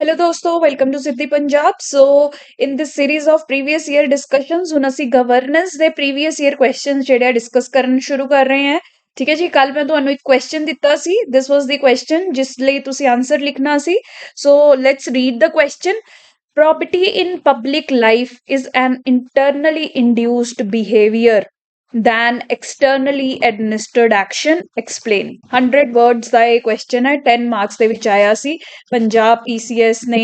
Hello दोस्तों welcome to Siddhi Punjab so in this series of previous year discussions ਹੁਣ ਅਸੀਂ governance ਦੇ ਪ੍ਰੀਵੀਅਸ ਈਅਰ ਕੁਐਸਚਨਸ ਜਿਹੜੇ ਆ ਡਿਸਕਸ ਕਰਨ ਸ਼ੁਰੂ ਕਰ ਰਹੇ ਹਾਂ ਠੀਕ ਹੈ ਜੀ ਕੱਲ ਮੈਂ ਤੁਹਾਨੂੰ ਇੱਕ ਕੁਐਸਚਨ ਦਿੱਤਾ ਸੀ ਦਿਸ ਵਾਸ ਦੀ ਕੁਐਸਚਨ ਜਿਸ ਲਈ ਤੁਸੀਂ ਆਨਸਰ ਲਿਖਣਾ ਸੀ so let's read the question property in public life is an internally induced behavior than externally administered action explain 100 words ਦਾ ਇਹ ਕੁਐਸਚਨ ਹੈ 10 ਮਾਰਕਸ ਦੇ ਵਿੱਚ ਆਇਆ ਸੀ ਪੰਜਾਬ ਪੀਸੀਐਸ ਨੇ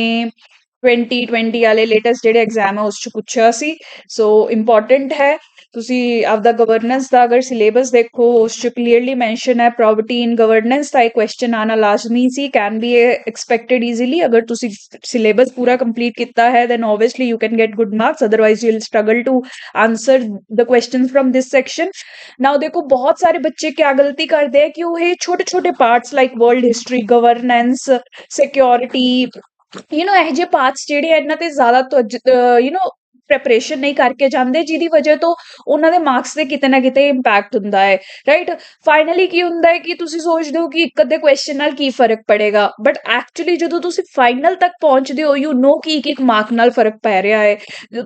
2020 ਵਾਲੇ ਲੇਟੈਸਟ ਜਿਹੜੇ ਐਗਜ਼ਾਮ ਹੈ ਉਸ ਚ ਪੁੱਛਿਆ ਸੀ ਸੋ ਇੰਪੋਰਟੈਂਟ ਹੈ ਤੁਸੀਂ ਆਪਦਾ ਗਵਰਨੈਂਸ ਦਾ ਅਗਰ ਸਿਲੇਬਸ ਦੇਖੋ ਉਸ ਚ ਕਲੀਅਰਲੀ ਮੈਂਸ਼ਨ ਹੈ ਪ੍ਰੋਪਰਟੀ ਇਨ ਗਵਰਨੈਂਸ ਦਾ ਇਹ ਕੁਐਸਚਨ ਆਣਾ ਲਾਜ਼ਮੀ ਸੀ ਕੈਨ ਬੀ ਐਕਸਪੈਕਟਡ ਈਜ਼ੀਲੀ ਅਗਰ ਤੁਸੀਂ ਸਿਲੇਬਸ ਪੂਰਾ ਕੰਪਲੀਟ ਕੀਤਾ ਹੈ then obviously you can get good marks otherwise you'll struggle to answer the questions from this section now देखो बहुत सारे बच्चे क्या गलती करते हैं कि वो ये छोटे छोटे parts like world history governance security ਇਹੋ ਜਿਹੇ ਪਾਰਟਸ ਜਿਹੜੇ ਆ ਇਹਨਾਂ ਤੇ ਜ਼ਿਆਦਾ ਪ੍ਰੈਪਰੇਸ਼ਨ ਨਹੀਂ ਕਰਕੇ ਜਾਂਦੇ ਜਿਹਦੀ ਵਜ੍ਹਾ ਤੋਂ ਉਹਨਾਂ ਦੇ ਮਾਰਕਸ ਤੇ ਕਿਤੇ ਨਾ ਕਿਤੇ ਇੰਪੈਕਟ ਹੁੰਦਾ ਹੈ ਰਾਈਟ ਫਾਈਨਲੀ ਕੀ ਹੁੰਦਾ ਹੈ ਕਿ ਤੁਸੀਂ ਸੋਚਦੇ ਹੋ ਕਿ ਇੱਕ ਅੱਧੇ ਕੁਐਸਚਨ ਨਾਲ ਕੀ ਫਰਕ ਪੜੇਗਾ ਬਟ ਐਕਚੁਅਲੀ ਜਦੋਂ ਤੁਸੀਂ ਫਾਈਨਲ ਤੱਕ ਪਹੁੰਚਦੇ ਹੋ ਯੂ ਨੋ ਕਿ ਇੱਕ ਮਾਰਕ ਨਾਲ ਫਰਕ ਪੈ ਰਿਹਾ ਹੈ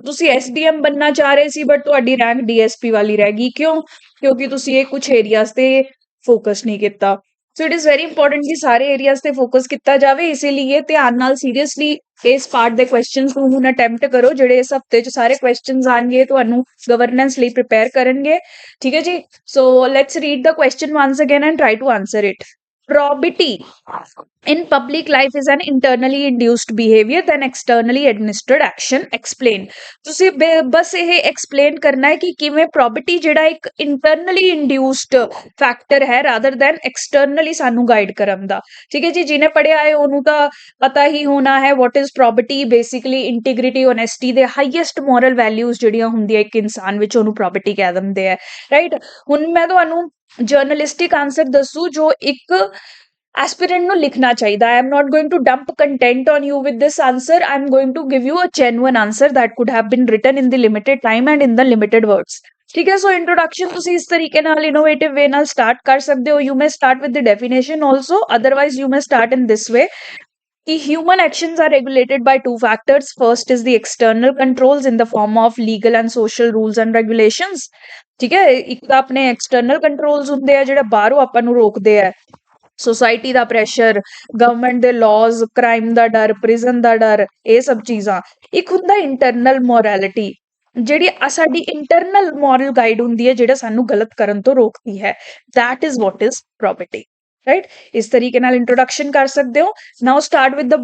ਤੁਸੀਂ ਐਸਡੀਐਮ ਬੰਨਣਾ ਚਾਹ ਰਹੇ ਸੀ ਬਟ ਤੁਹਾਡੀ ਰੈਂਕ ਡੀਐਸਪੀ ਵਾਲੀ ਰਹਿ ਗਈ ਕਿਉਂ ਕਿਉਂਕਿ ਤੁਸੀਂ ਇਹ ਕੁਝ ਏਰੀਆਜ਼ ਤੇ ਫੋਕਸ ਨਹੀਂ ਕੀਤਾ so it is very important ਕਿ ਸਾਰੇ ਏਰੀਆਜ਼ ਤੇ ਫੋਕਸ ਕੀਤਾ ਜਾਵੇ ਇਸੇ ਲਈ ਧਿਆਨ ਨਾਲ ਸੀਰੀਅਸਲੀ ਇਸ ਪਾਰਟ ਦੇ ਕੁਐਸਚਨਸ ਨੂੰ ਹੁਣ ਅਟੈਂਪਟ ਕਰੋ ਜਿਹੜੇ ਇਸ ਹਫਤੇ 'ਚ ਸਾਰੇ ਕੁਐਸਚਨਸ ਆਣਗੇ ਤੁਹਾਨੂੰ ਗਵਰਨੈਂਸ ਲਈ ਪ੍ਰਿਪੇਅਰ ਕਰਨਗੇ ਠੀਕ ਹੈ ਜੀ so let's read the question once again and try to answer it probity in public life is an internally induced behavior than externally administered action explain ਤੁਸੀਂ ਬਸ ਇਹ ਐਕਸਪਲੇਨ ਕਰਨਾ ਹੈ ਕਿ ਕਿਵੇਂ ਪ੍ਰੋਬਿਟੀ ਜਿਹੜਾ ਇੱਕ ਇੰਟਰਨਲੀ ਇੰਡਿਊਸਡ ਫੈਕਟਰ ਹੈ ਰਾਦਰ ਦੈਨ ਐਕਸਟਰਨਲੀ ਸਾਨੂੰ ਗਾਈਡ ਕਰਨ ਦਾ ਠੀਕ ਹੈ ਜੀ ਜਿਹਨੇ ਪੜਿਆ ਹੈ ਉਹਨੂੰ ਤਾਂ ਪਤਾ ਹੀ ਹੋਣਾ ਹੈ what is probity basically integrity honesty ਦੇ ਹਾਈਐਸਟ ਮੋਰਲ ਵੈਲਿਊਜ਼ ਜਿਹੜੀਆਂ ਹੁੰਦੀਆਂ ਇੱਕ ਇਨਸਾਨ ਵਿੱਚ ਉਹਨੂੰ ਪ੍ਰੋਬਿਟੀ ਕਹਿ ਦਿੰਦੇ ਆ ਰਾਈਟ ਹੁਣ ਮੈਂ ਤੁਹਾਨੂੰ ਜਰਨਲਿਸਟਿਕ ਆਨਸਰ ਦੱਸੂ ਜੋ ਇੱਕ aspirant ਨੂੰ ਲਿਖਣਾ ਚਾਹੀਦਾ I am not going to dump content on you with this answer I am going to give you a genuine answer that could have been written in the limited time and in the limited words ਠੀਕ ਹੈ ਸੋ introduction ਤੁਸੀਂ ਇਸ ਤਰੀਕੇ ਨਾਲ innovative ਵੇ ਨਾਲ start ਕਰ ਸਕਦੇ ਹੋ you may start with the definition also otherwise you may start in this way कि human actions are regulated by two factors first is the external controls in the form of legal and social rules and regulations ਠੀਕ ਹੈ ਇੱਕ ਤਾਂ ਆਪਣੇ external controls ਹੁੰਦੇ ਆ ਜਿਹੜੇ ਬਾਹਰੋਂ ਆਪਾਂ ਨੂੰ ਰੋਕਦੇ ਆ ਸੋਸਾਇਟੀ ਦਾ ਪ੍ਰੈਸ਼ਰ ਗਵਰਨਮੈਂਟ ਦੇ ਲਾਜ਼ ਕ੍ਰਾਈਮ ਦਾ ਡਰ ਪ੍ਰਿਜ਼ਨ ਦਾ ਡਰ ਇਹ ਸਭ ਚੀਜ਼ਾਂ ਇੱਕ ਹੁੰਦਾ ਇੰਟਰਨਲ ਮੋਰੈਲਿਟੀ ਜਿਹੜੀ ਸਾਡੀ ਇੰਟਰਨਲ ਮੋਰਲ ਗਾਈਡ ਹੁੰਦੀ ਹੈ ਜਿਹੜਾ ਸਾਨੂੰ ਗਲਤ ਕਰਨ ਤੋਂ ਰੋਕਦੀ ਹੈ that is what is property right ਇਸ ਤਰੀਕੇ ਨਾਲ ਇੰਟਰੋਡਕਸ਼ਨ ਕਰ ਸਕਦੇ ਹੋ now start with the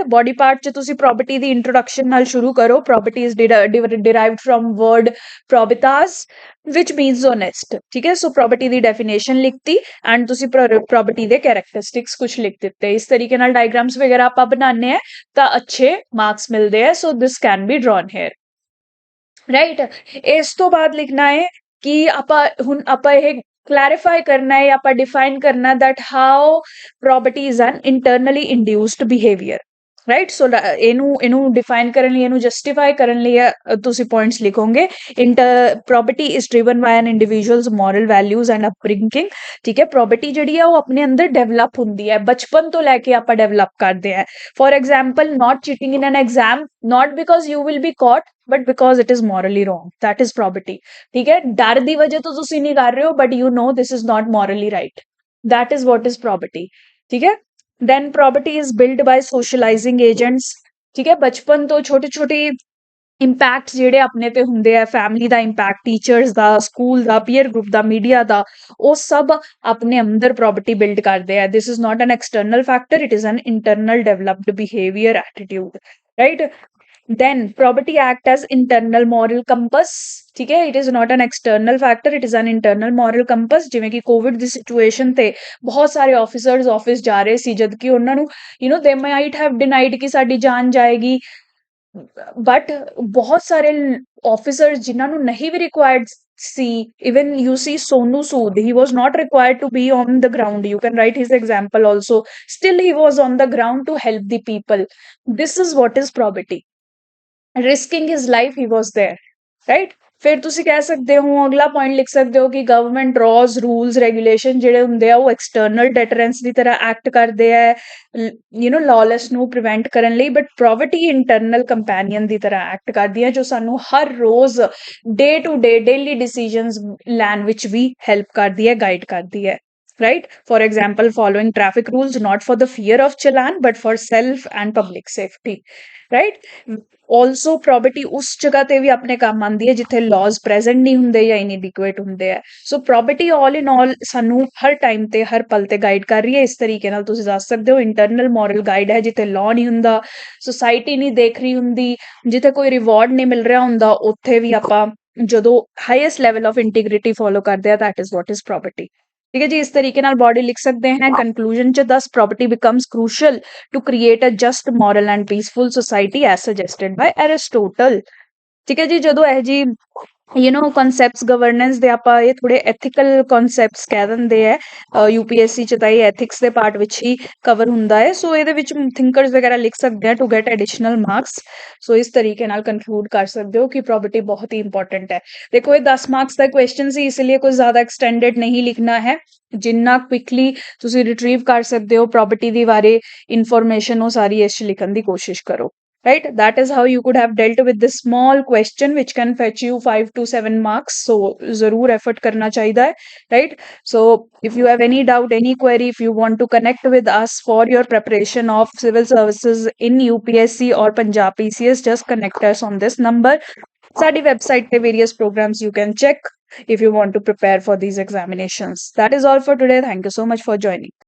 body part ਚ ਤੁਸੀਂ ਪ੍ਰੋਪਰਟੀ ਦੀ ਇੰਟਰੋਡਕਸ਼ਨ ਨਾਲ ਸ਼ੁਰੂ ਕਰੋ property is derived from word probitas which means honest ਠੀਕ ਹੈ ਸੋ ਪ੍ਰੋਪਰਟੀ ਦੀ ਡੈਫੀਨੇਸ਼ਨ ਲਿਖਤੀ ਐਂਡ ਤੁਸੀਂ ਪ੍ਰੋਪਰਟੀ ਦੇ ਕੈਰੈਕਟਰਿਸਟਿਕਸ ਕੁਝ ਲਿਖ ਦਿੱਤੇ ਇਸ ਤਰੀਕੇ ਨਾਲ ਡਾਇਗਰਾਮਸ ਵਗੈਰਾ ਆਪਾਂ ਬਣਾਉਂਦੇ ਆ ਤਾਂ ਅੱਛੇ ਮਾਰਕਸ ਮਿਲਦੇ ਆ so this can be drawn here right ਇਸ ਤੋਂ ਬਾਅਦ ਲਿਖਣਾ ਹੈ ਕਿ ਆਪਾਂ ਇਹ clarify ਕਰਨਾ ਹੈ ਆਪਾਂ define ਕਰਨਾ that how property is an internally induced behavior right so ਇਹਨੂੰ define ਕਰਨ ਲਈ ਇਹਨੂੰ justify ਕਰਨ ਲਈ ਤੁਸੀਂ points ਲਿਖੋਗੇ property is driven by an individual's moral values and upbringing ਠੀਕ ਹੈ property ਜਿਹੜੀ ਹੈ ਉਹ ਆਪਣੇ ਅੰਦਰ ਡਿਵੈਲਪ ਹੁੰਦੀ ਹੈ ਬਚਪਨ ਤੋਂ ਲੈ ਕੇ ਆਪਾਂ ਡਿਵੈਲਪ ਕਰਦੇ ਆ for example not cheating in an exam not because you will be caught but because it is morally wrong that is probity ਠੀਕ ਹੈ ਡਰ ਦੀ ਵਜ੍ਹਾ ਤੋਂ ਤੁਸੀਂ ਨਹੀਂ ਕਰ ਰਹੇ ਹੋ but you know this is not morally right that is what is probity ਠੀਕ ਹੈ then probity is built by socializing agents ਠੀਕ ਹੈ ਬਚਪਨ ਤੋਂ ਛੋਟੇ ਛੋਟੇ ਇੰਪੈਕਟ ਜਿਹੜੇ ਆਪਣੇ ਤੇ ਹੁੰਦੇ ਆ ਫੈਮਿਲੀ ਦਾ ਇੰਪੈਕਟ ਟੀਚਰਸ ਦਾ ਸਕੂਲ ਦਾ ਪੀਅਰ ਗਰੁੱਪ ਦਾ ਮੀਡੀਆ ਦਾ ਉਹ ਸਭ ਆਪਣੇ ਅੰਦਰ ਪ੍ਰੋਪਰਟੀ ਬਿਲਡ ਕਰਦੇ ਆ this is not an external factor it is an internal developed behavior attitude right then property act as internal moral compass ਠੀਕ ਹੈ it is not an external factor it is an internal moral compass ਜਿਵੇਂ ਕਿ Covid ਦੀ situation ਤੇ ਬਹੁਤ ਸਾਰੇ officers office ਜਾ ਰਹੇ ਸੀ ਜਦ ਕਿ ਉਹਨਾਂ ਨੂੰ they might have denied ਕਿ ਸਾਡੀ ਜਾਨ ਜਾਏਗੀ ਬਟ ਬਹੁਤ ਸਾਰੇ ਆਫੀਸਰਸ ਜਿਨ੍ਹਾਂ ਨੂੰ ਨਹੀਂ ਵੀ ਰਿਕੁਆਇਰਡ ਸੀ even you see Sonu Sood he was not required to be on the ground you can write his example also still he was on the ground to help the people this is what is probity risking his life he was there right ਫਿਰ ਤੁਸੀਂ ਕਹਿ ਸਕਦੇ ਹੋ, ਅਗਲਾ point ਲਿਖ ਸਕਦੇ ਹੋ ਕਿ ਗਵਰਨਮੈਂਟ ਲਾਜ਼, ਰੂਲਸ, ਰੈਗੂਲੇਸ਼ਨ ਜਿਹੜੇ ਹੁੰਦੇ ਆ ਉਹ ਐਕਸਟਰਨਲ ਡੈਟਰੈਂਸ ਦੀ ਤਰ੍ਹਾਂ ਐਕਟ ਕਰਦੇ ਆ ਲਾਲੈਸ ਨੂੰ ਪ੍ਰੀਵੈਂਟ ਕਰਨ ਲਈ, ਬਟ ਪ੍ਰੋਵਰਟੀ ਇੰਟਰਨਲ ਕੰਪੈਨੀਅਨ ਦੀ ਤਰ੍ਹਾਂ ਐਕਟ ਕਰਦੀ ਹੈ, ਜੋ ਸਾਨੂੰ ਹਰ ਰੋਜ਼ day to day daily decisions ਲੈਣ ਵਿੱਚ ਵੀ ਹੈਲਪ ਕਰਦੀ ਹੈ, ਗਾਈਡ ਕਰਦੀ ਹੈ। Right? For example, following traffic rules not for the fear of challan but for self and public safety. Right? Also, property ਉਸ ਜਗ੍ਹਾ ਤੇ ਵੀ ਆਪਣੇ ਕੰਮ ਆਉਂਦੀ ਹੈ ਜਿੱਥੇ laws present ਨਹੀਂ ਹੁੰਦੇ ਜਾਂ inadequate ਹੁੰਦੇ ਆ। ਸੋ property all in all ਸਾਨੂੰ ਹਰ ਟਾਈਮ ਤੇ ਹਰ ਪਲ ਤੇ ਗਾਈਡ ਕਰ ਰਹੀ ਹੈ। ਇਸ ਤਰੀਕੇ ਨਾਲ ਤੁਸੀਂ ਦੱਸ ਸਕਦੇ ਹੋ ਇੰਟਰਨਲ ਮੋਰਲ ਗਾਈਡ ਹੈ, ਜਿੱਥੇ law ਨਹੀਂ ਹੁੰਦਾ, ਸੋਸਾਇਟੀ ਨਹੀਂ ਦੇਖ ਰਹੀ ਹੁੰਦੀ, ਜਿੱਥੇ ਕੋਈ ਰਿਵਾਰਡ ਨਹੀਂ ਮਿਲ ਰਿਹਾ ਹੁੰਦਾ, ਉੱਥੇ ਵੀ ਆਪਾਂ ਜਦੋਂ highest level of integrity follow ਕਰਦੇ ਆ, that is what is property। ठीक है जी, इस तरीके नाल बॉडी लिख सकते हैं। कंक्लूजन च this property becomes crucial to create a just moral and peaceful society as suggested by Aristotle. ठीक है जी, ਜਦੋਂ ਇਹ ਜੀ ਕਨਸੈਪਟਸ ਗਵਰਨੈਂਸ ਦੇ ਆਪਾਂ ਇਹ ਥੋੜੇ ਐਥੀਕਲ ਕਨਸੈਪਟਸ ਕਹਿ ਦਿੰਦੇ ਆ ਯੂਪੀਐਸਸੀ ਚ, ਤਾਂ ਇਹ ਐਥਿਕਸ ਦੇ ਪਾਰਟ ਵਿੱਚ ਹੀ ਕਵਰ ਹੁੰਦਾ ਹੈ। ਸੋ ਇਹਦੇ ਵਿੱਚ ਥਿੰਕਰਸ ਵਗੈਰਾ ਲਿਖ ਸਕਦੇ ਆ ਟੂ ਗੈਟ ਐਡੀਸ਼ਨਲ ਮਾਰਕਸ। ਸੋ ਇਸ ਤਰੀਕੇ ਨਾਲ ਕਨਕਲੂਡ ਕਰ ਸਕਦੇ ਹੋ ਕਿ ਪ੍ਰੋਪਰਟੀ ਬਹੁਤ ਹੀ ਇੰਪੋਰਟੈਂਟ ਹੈ। ਦੇਖੋ ਇਹ 10 ਮਾਰਕਸ ਦਾ ਕੁਐਸਚਨ ਸੀ, ਇਸ ਲਈ ਕੁਝ ਜ਼ਿਆਦਾ ਐਕਸਟੈਂਡਡ ਨਹੀਂ ਲਿਖਣਾ ਹੈ। ਜਿੰਨਾ ਕੁਇਕਲੀ ਤੁਸੀਂ ਰਿਟਰੀਵ ਕਰ ਸਕਦੇ ਹੋ ਪ੍ਰੋਪਰਟੀ ਦੇ ਬਾਰੇ ਇਨਫੋਰਮੇਸ਼ਨ, ਉਹ ਸਾਰੀ ਇਸ 'ਚ ਲਿਖਣ ਦੀ ਕੋਸ਼ਿਸ਼ ਕਰੋ। Right, that is how you could have dealt with this small question which can fetch you 5 to 7 marks. So zarur effort karna chahiye hai, right? So if you have any doubt, any query, if you want to connect with us for your preparation of civil services in UPSC or Punjab PCS, just connect us on this number. Saadi website pe various programs you can check if you want to prepare for these examinations. That is all for today. Thank you so much for joining.